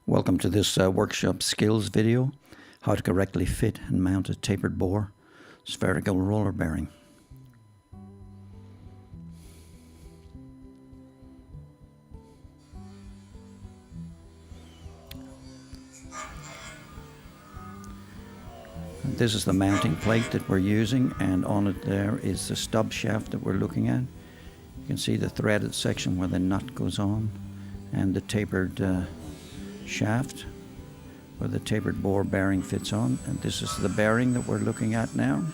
Welcome to this workshop skills video, how to correctly fit and mount a tapered bore spherical roller bearing. This is the mounting plate that we're using, and on it there is the stub shaft that we're looking at. You can see the threaded section where the nut goes on, and the tapered shaft where the tapered bore bearing fits on. And this is the bearing that we're looking at now.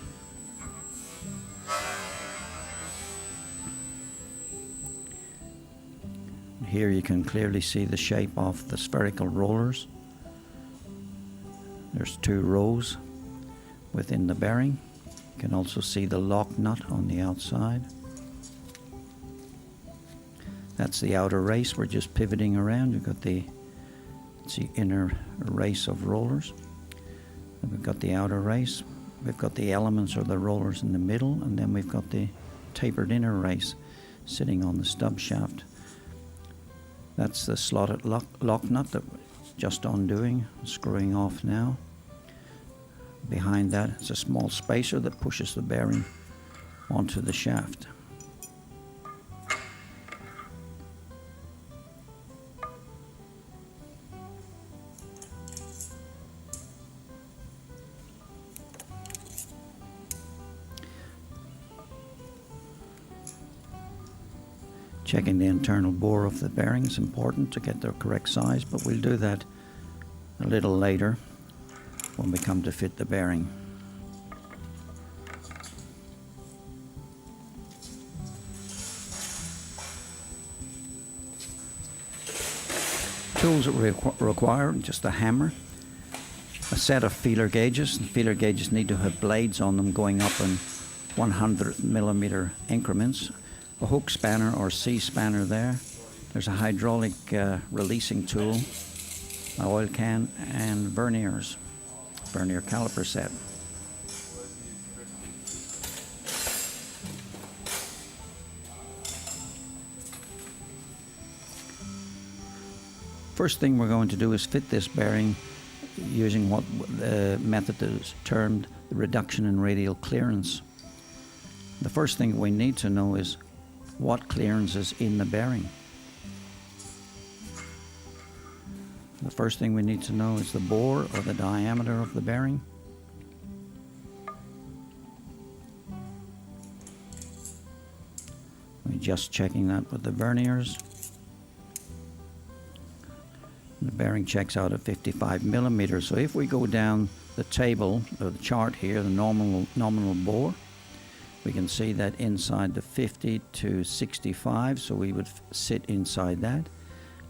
Here you can clearly see the shape of the spherical rollers. There's two rows within the bearing. You can also see the lock nut on the outside. That's the outer race. We're just pivoting around. You've got the inner race of rollers. And we've got the outer race. We've got the elements or the rollers in the middle, and then we've got the tapered inner race sitting on the stub shaft. That's the slotted lock nut that we're just undoing, screwing off now. Behind that is a small spacer that pushes the bearing onto the shaft. Checking the internal bore of the bearing is important to get the correct size, but we'll do that a little later when we come to fit the bearing. Tools that we require: just a hammer, a set of feeler gauges. The feeler gauges need to have blades on them going up in 100mm increments. A hook spanner or C-spanner there. There's a hydraulic releasing tool, an oil can, and verniers, vernier caliper set. First thing we're going to do is fit this bearing using what the method is termed the reduction in radial clearance. The first thing we need to know is what clearance is in the bearing. The first thing we need to know is the bore or the diameter of the bearing. We're just checking that with the verniers. The bearing checks out at 55mm. So if we go down the table or the chart here, the nominal bore, we can see that inside the 50 to 65, so we would sit inside that.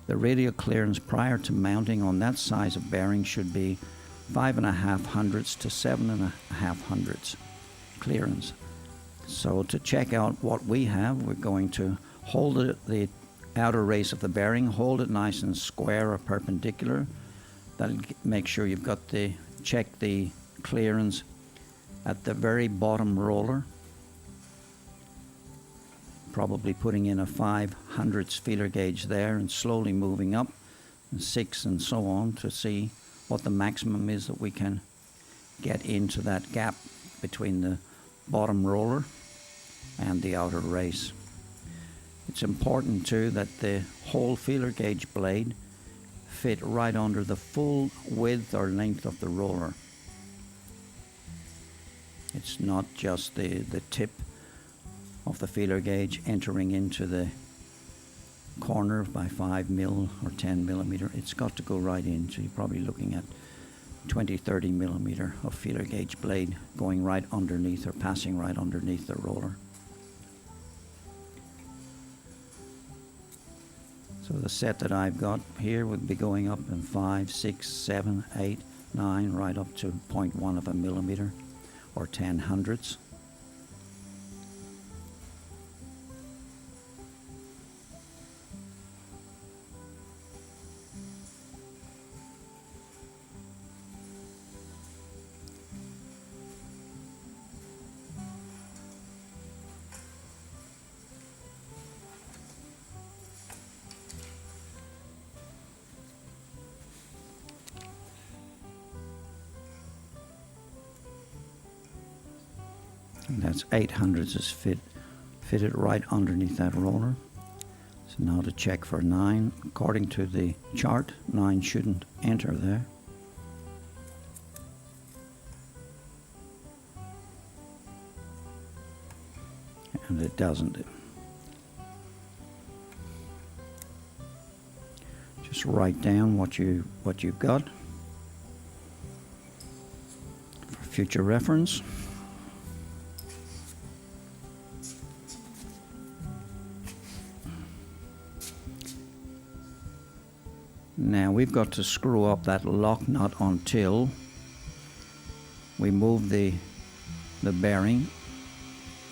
The radial clearance prior to mounting on that size of bearing should be 5.5 hundredths to 7.5 hundredths clearance. So to check out what we have, we're going to hold the outer race of the bearing, hold it nice and square or perpendicular. That'll make sure you've got check the clearance at the very bottom roller. Probably putting in a 5/100ths feeler gauge there and slowly moving up, and 6 and so on, to see what the maximum is that we can get into that gap between the bottom roller and the outer race. It's important too that the whole feeler gauge blade fit right under the full width or length of the roller. It's not just the tip of the feeler gauge entering into the corner by 5mm or 10mm. It's got to go right in, so you're probably looking at 20-30mm of feeler gauge blade going right underneath or passing right underneath the roller. So the set that I've got here would be going up in 5, 6, 7, 8, 9, right up to 0.1 of a millimeter or 10/100ths. And that's 800s is fitted right underneath that roller. So now to check for 9. According to the chart, 9 shouldn't enter there. And it doesn't. Just write down what you've got for future reference. Now we've got to screw up that lock nut until we move the bearing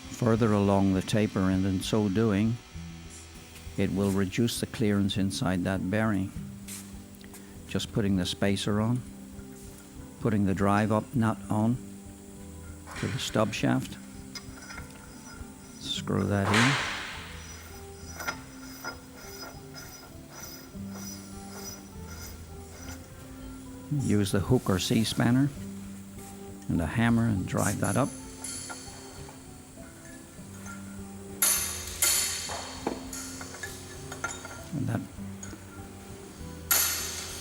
further along the taper, and in so doing it will reduce the clearance inside that bearing. Just putting the spacer on, putting the drive up nut on to the stub shaft, screw that in. Use the hook or C-spanner and a hammer and drive that up. And that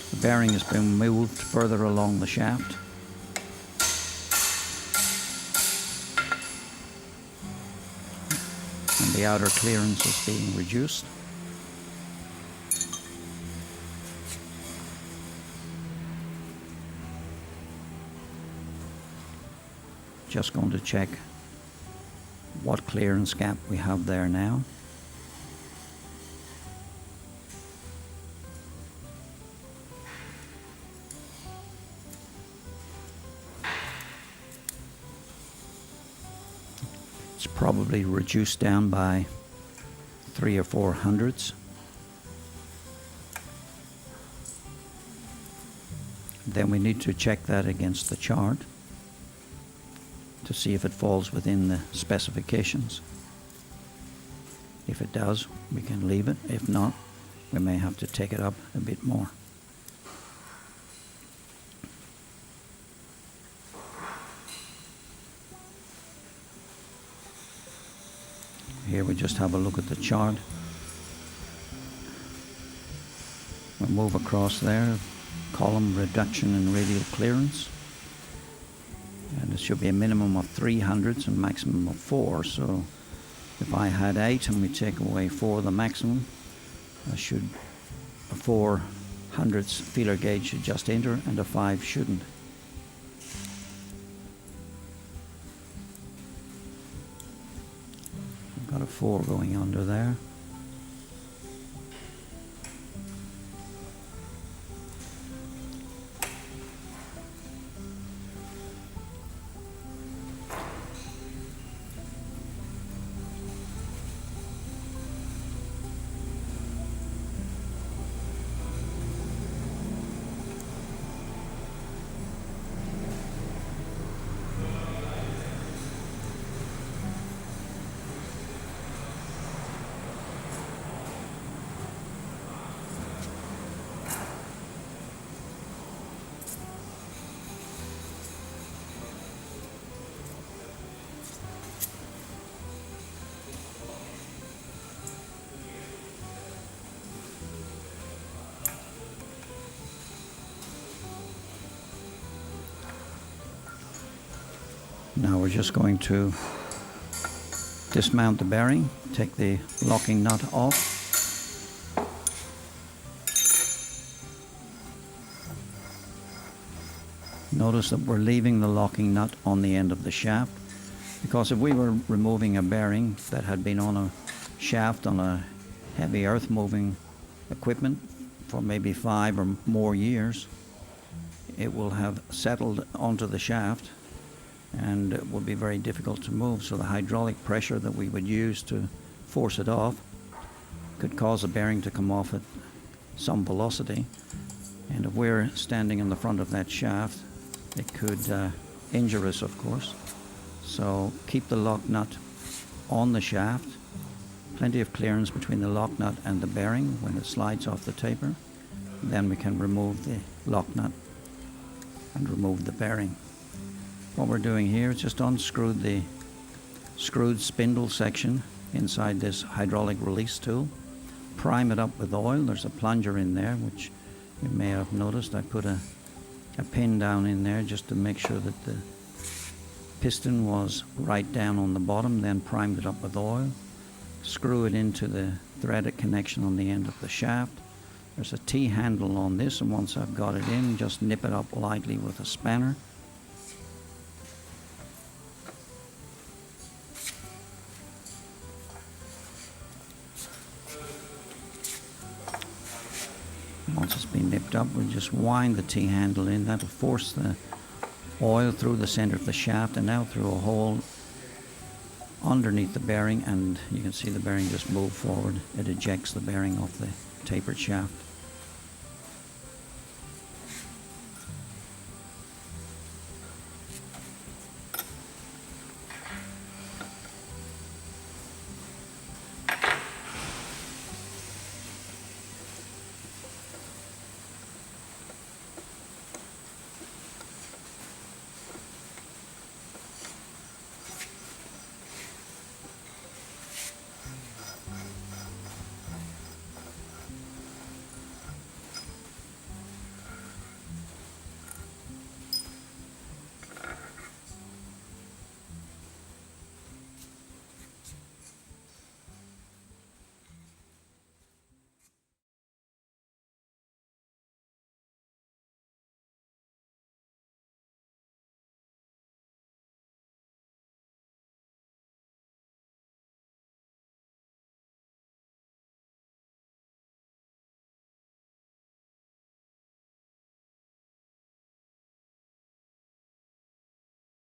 the bearing has been moved further along the shaft. And the outer clearance is being reduced. Just going to check what clearance gap we have there now. It's probably reduced down by 3 or 4 hundredths. Then we need to check that against the chart to see if it falls within the specifications. If it does, we can leave it. If not, we may have to take it up a bit more. Here we just have a look at the chart. We'll move across there, column reduction and radial clearance. And it should be a minimum of 3 hundredths and maximum of 4. So if I had 8 and we take away 4, the maximum, a 4 hundredths feeler gauge should just enter and a 5 shouldn't. I've got a 4 going under there. Now we're just going to dismount the bearing, take the locking nut off. Notice that we're leaving the locking nut on the end of the shaft, because if we were removing a bearing that had been on a shaft on a heavy earth moving equipment for maybe 5 or more years, it will have settled onto the shaft and it will be very difficult to move. So the hydraulic pressure that we would use to force it off could cause the bearing to come off at some velocity, and if we're standing in the front of that shaft, it could injure us, of course. So keep the lock nut on the shaft, plenty of clearance between the lock nut and the bearing when it slides off the taper. Then we can remove the lock nut and remove the bearing. What we're doing here is just unscrew the screwed spindle section inside this hydraulic release tool. Prime it up with oil. There's a plunger in there, which you may have noticed. I put a pin down in there just to make sure that the piston was right down on the bottom, then primed it up with oil. Screw it into the threaded connection on the end of the shaft. There's a T-handle on this, and once I've got it in, just nip it up lightly with a spanner. Once it's been nipped up, we'll just wind the T-handle in. That'll force the oil through the center of the shaft and out through a hole underneath the bearing, and you can see the bearing just move forward. It ejects the bearing off the tapered shaft.